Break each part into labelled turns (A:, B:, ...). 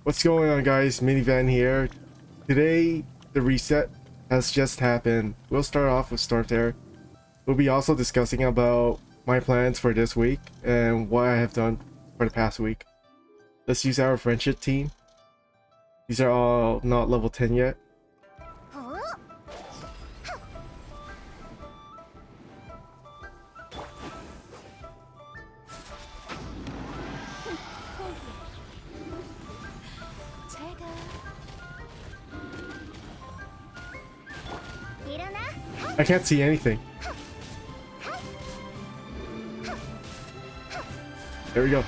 A: What's going on, guys? Minivan here. Today the reset has just happened. We'll start off with Stormterror. We'll be also discussing about my plans for this week and what I have done for the past week. Let's use our friendship team. These are all not level 10 yet. I can't see anything. There we go.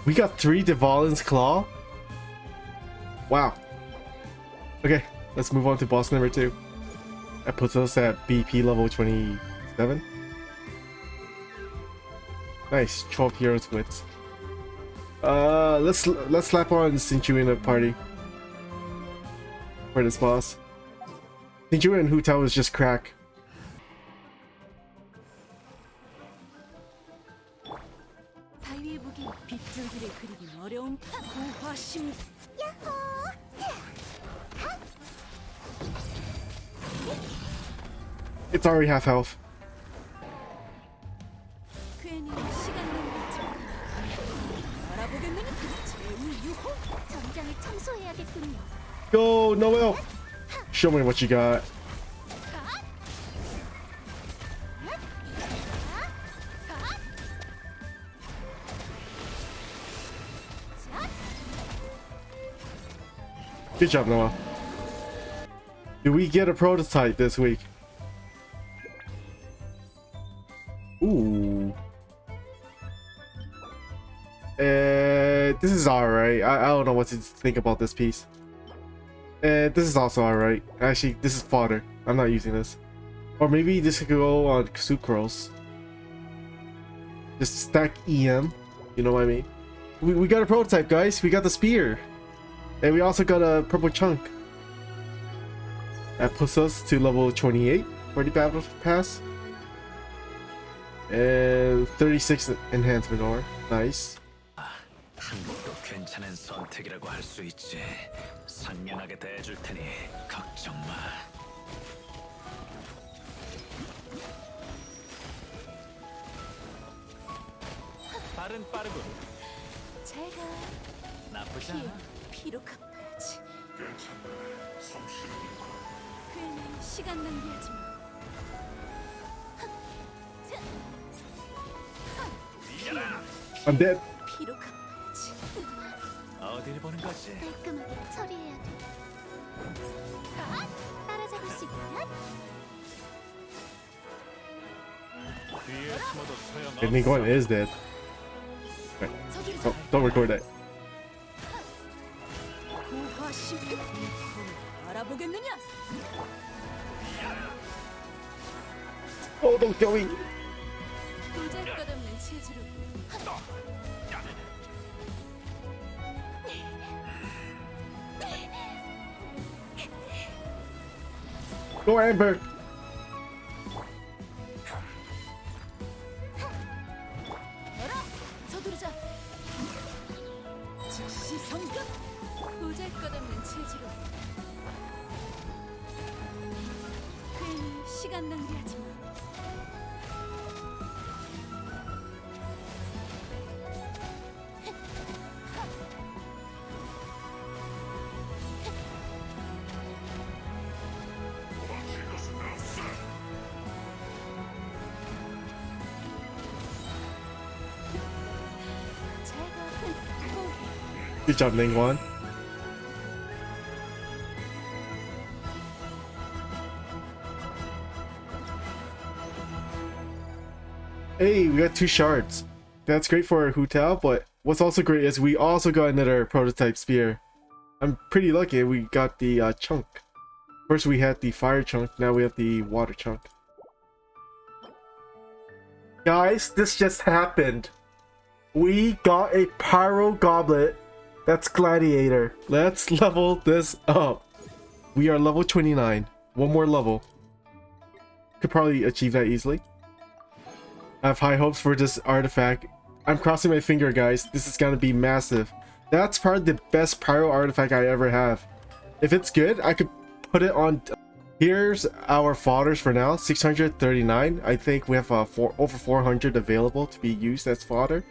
A: We got 3 Dvalin's Claw. Wow. Okay, let's move on to boss number 2. That puts us at BP level 27. Nice, 12 heroes wits. Let's slap on Sinchu in a party for this boss. Sinchu and Hu Tao is just crack. It's already half health. Go, Noel! Show me what you got. Good job, Noel. Do we get a prototype this week? Ooh. This is alright. I don't know what to think about this piece. This is also alright. Actually, this is fodder. I'm not using this. Or maybe this could go on Sucrose. Just stack EM. You know what I mean? We got a prototype, guys. We got the spear. And we also got a purple chunk. That puts us to level 28 for the battle pass. And 36 enhancement ore. Nice.
B: 한국도 괜찮은 선택이라고 할 수 있지. 상냥하게 대해줄 테니 걱정 마. 발은 빠르고.
C: 제가
B: 나쁘지 않아.
C: 피로 갚아야지. 괜히 시간 낭비하지 마.
A: I'm dead.
C: 피로 갚아야지.
B: 어딜 보는 거지?
C: 깔끔하게 처리해야 돼. 따라잡을 수 있다면?
B: 뒤에 숨어도 소용없어.
A: I think one is dead. Wait. Oh, don't record that.
C: 알아보겠느냐?
A: Oh, don't kill me.
C: 도잘것없는 체주로.
A: Go, Amber.
C: 서두르자. 즉시 성급. 도잘것없는 체주로. 괜히 시간 낭비하지 마.
A: Good job, Ningguan. Hey, we got 2 shards. That's great for Hu Tao, but what's also great is we also got another prototype spear. I'm pretty lucky we got the chunk. First we had the fire chunk, now we have the water chunk. Guys, this just happened. We got a pyro goblet. That's gladiator. Let's level this up. We are level 29. One more level. Could probably achieve that easily. I have high hopes for this artifact. I'm crossing my finger, guys. This is gonna be massive. That's probably the best pyro artifact I ever have. If it's good, I could put it on. Here's our fodders for now. 639. I think we have over 400 available to be used as fodder.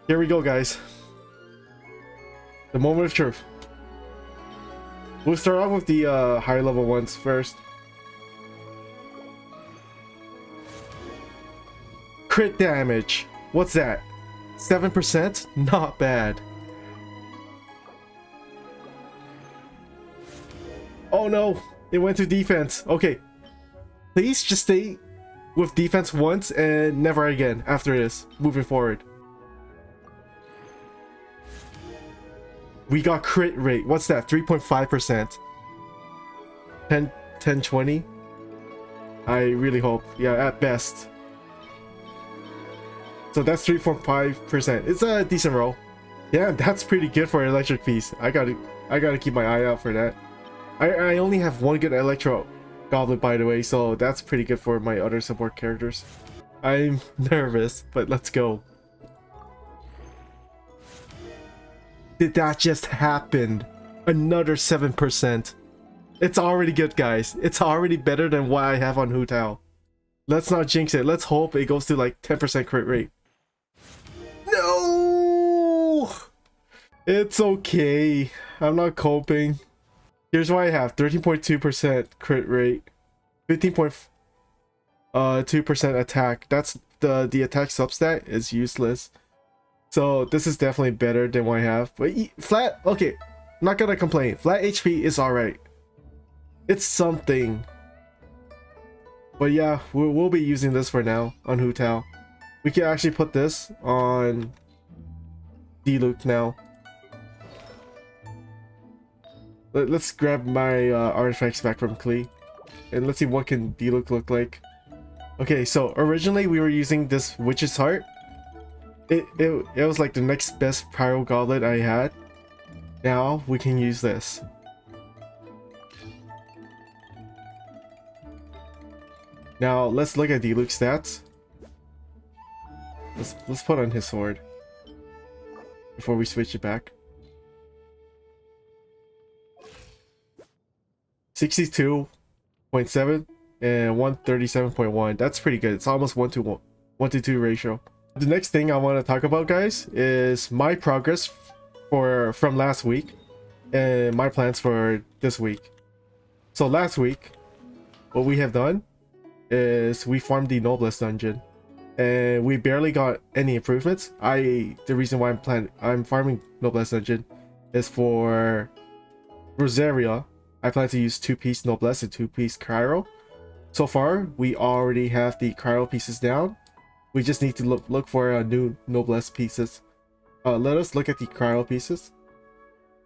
A: Here we go, guys. The moment of truth. We'll start off with the higher level ones first. Crit damage. What's that? 7%? Not bad. Oh no, it went to defense. Okay. Please just stay with defense once and never again after this, moving forward. We got crit rate. What's that? 3.5%. 10, 20. I really hope. Yeah, at best. So that's 3.5%. It's a decent roll. Yeah, that's pretty good for an electric piece. I gotta keep my eye out for that. I only have one good electro goblet, by the way, so that's pretty good for my other support characters. I'm nervous, but let's go. Did that just happen? Another 7%. It's already good, guys. It's already better than what I have on Hu Tao. Let's not jinx it. Let's hope it goes to like 10% crit rate. No! It's okay. I'm not coping. Here's what I have. 13.2% crit rate. 15.2% attack. That's the attack substat is useless. So this is definitely better than what I have. But flat, okay. Not gonna complain. Flat HP is alright. It's something. But yeah, we'll be using this for now on Hu Tao. We can actually put this on Diluc now. Let's grab my artifacts back from Klee. And let's see what can Diluc look like. Okay, so originally we were using this Witch's Heart. It was like the next best pyro goblet I had. Now we can use this. Now let's look at Diluc's stats. Let's put on his sword before we switch it back. 62.7 and 137.1. That's pretty good. It's almost 1 to 2 ratio. The next thing I want to talk about, guys, is my progress from last week and my plans for this week. So last week, what we have done is we farmed the Noblesse dungeon and we barely got any improvements. The reason why I'm farming Noblesse dungeon is for Rosaria. I plan to use 2-piece Noblesse and 2-piece Cryo. So far, we already have the Cryo pieces down. We just need to look for new Noblesse pieces. Let us look at the Cryo pieces.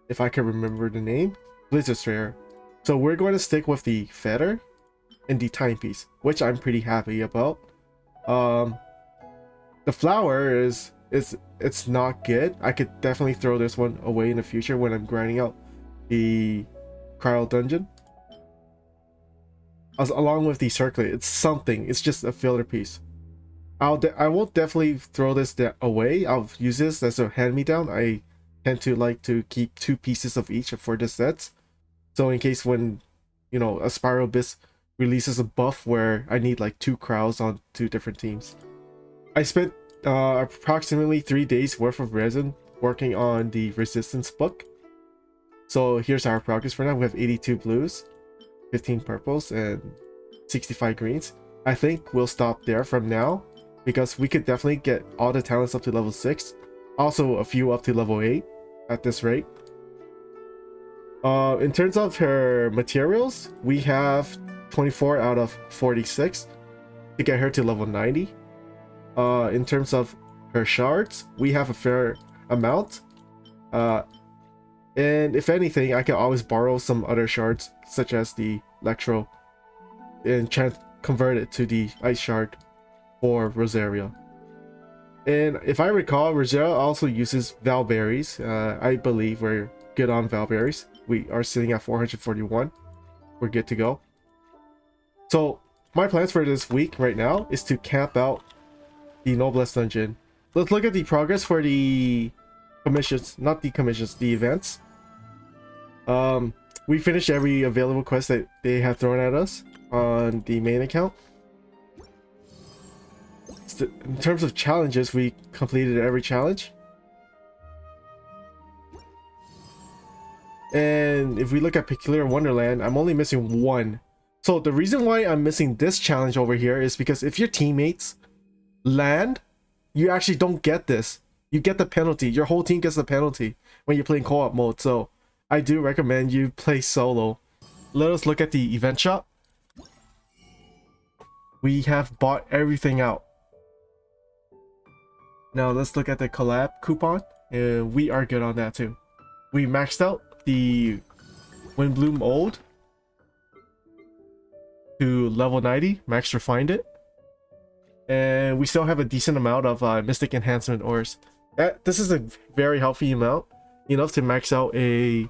A: If I can remember the name. Blizzard Strayer. So we're going to stick with the Feather and the Timepiece, which I'm pretty happy about. The Flower it's not good. I could definitely throw this one away in the future when I'm grinding out the Cryo dungeon. Along with the Circlet, it's something. It's just a filler piece. I will definitely throw this away. I'll use this as a hand-me-down. I tend to like to keep 2 pieces of each for the sets. So in case when, you know, a Spiral Abyss releases a buff where I need like 2 Cryos on 2 different teams. I spent approximately 3 days worth of resin working on the Resistance book. So here's our progress for now. We have 82 blues, 15 purples, and 65 greens. I think we'll stop there from now because we could definitely get all the talents up to level 6. Also a few up to level 8 at this rate. In terms of her materials, we have 24 out of 46 to get her to level 90. In terms of her shards, we have a fair amount. And if anything, I can always borrow some other shards, such as the Electro, and convert it to the Ice Shard for Rosaria. And if I recall, Rosaria also uses Valberries. I believe we're good on Valberries. We are sitting at 441. We're good to go. So my plans for this week right now is to camp out the Noblesse dungeon. Let's look at the progress for the commissions, not the commissions, the events. We finished every available quest that they have thrown at us on the main account. In terms of challenges, we completed every challenge. And if we look at Peculiar Wonderland, I'm only missing one. So the reason why I'm missing this challenge over here is because if your teammates land, you actually don't get this. You get the penalty. Your whole team gets the penalty when you're playing co-op mode. So I do recommend you play solo. Let us look at the event shop. We have bought everything out. Now let's look at the collab coupon, and we are good on that too. We maxed out the Windbloom Old to level 90, max refined it, and we still have a decent amount of Mystic Enhancement ores. This is a very healthy amount, enough to max out a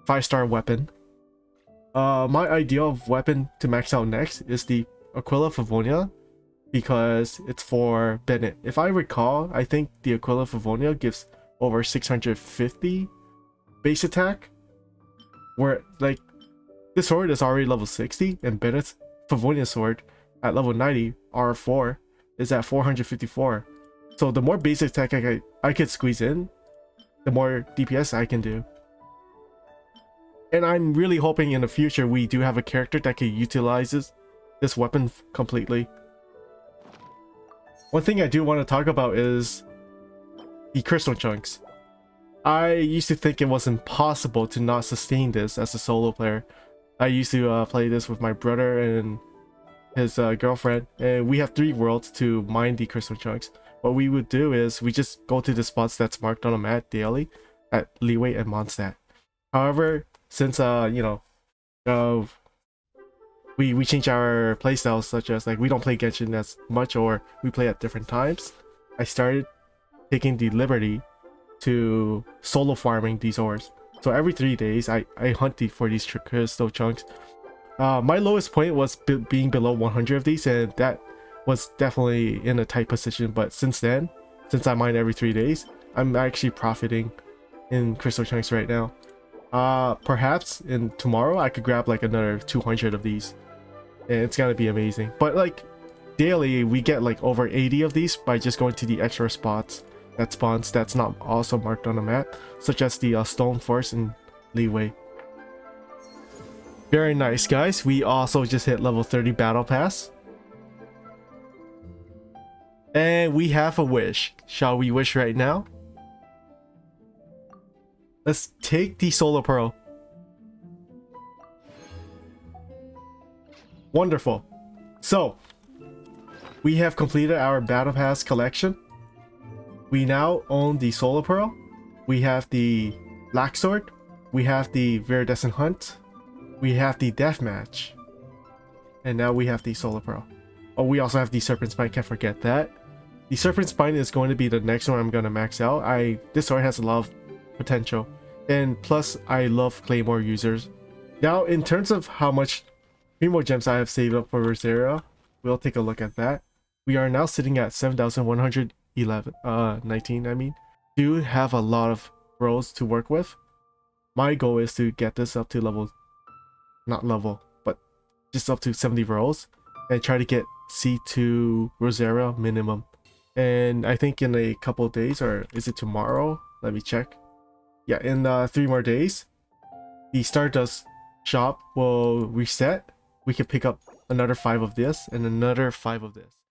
A: 5-star weapon. My ideal weapon to max out next is the Aquila Favonia, because it's for Bennett. If I recall, I think the Aquila Favonia gives over 650 base attack, where like this sword is already level 60, and Bennett's Favonia sword at level 90 R4 is at 454. So the more base attack I could squeeze in, the more DPS I can do. And I'm really hoping in the future we do have a character that can utilizes this weapon completely. One thing I do want to talk about is the crystal chunks. I used to think it was impossible to not sustain this as a solo player. I used to play this with my brother and his girlfriend, and we have 3 worlds to mine the crystal chunks. What we would do is we just go to the spots that's marked on a map daily at Leeway and Mondstadt. However, since we change our playstyles, such as like we don't play Genshin as much, or we play at different times, I started taking the liberty to solo farming these ores. So every 3 days I hunt for these crystal chunks. My lowest point was being below 100 of these, and that was definitely in a tight position. But since then, since I mine every 3 days, I'm actually profiting in crystal chunks right now. Perhaps in tomorrow I could grab like another 200 of these, and it's gonna be amazing. But like daily we get like over 80 of these by just going to the extra spots that spawns that's not also marked on the map, such as the Stone Force and Leeway. Very nice, guys. We also just hit level 30 battle pass, and we have a wish. Shall we wish right now? Let's take the Solar Pearl. Wonderful. So we have completed our battle pass collection. We now own the Solar Pearl. We have the Black Sword. We have the Viridescent Hunt. We have the Deathmatch. And now we have the Solar Pearl. Oh, we also have the Serpent Spine. Can't forget that. The Serpent Spine is going to be the next one I'm going to max out. This sword has a lot of potential. And plus, I love Claymore users. Now, in terms of how much Primo Gems I have saved up for Rosaria, we'll take a look at that. We are now sitting at 7,119, I mean. Do have a lot of rows to work with. My goal is to get this up to but just up to 70 rows, and try to get C2 Rosaria minimum. And I think in a couple of days, or is it tomorrow? Let me check. Yeah, in 3 more days, the Stardust shop will reset. We can pick up another 5 of this and another 5 of this.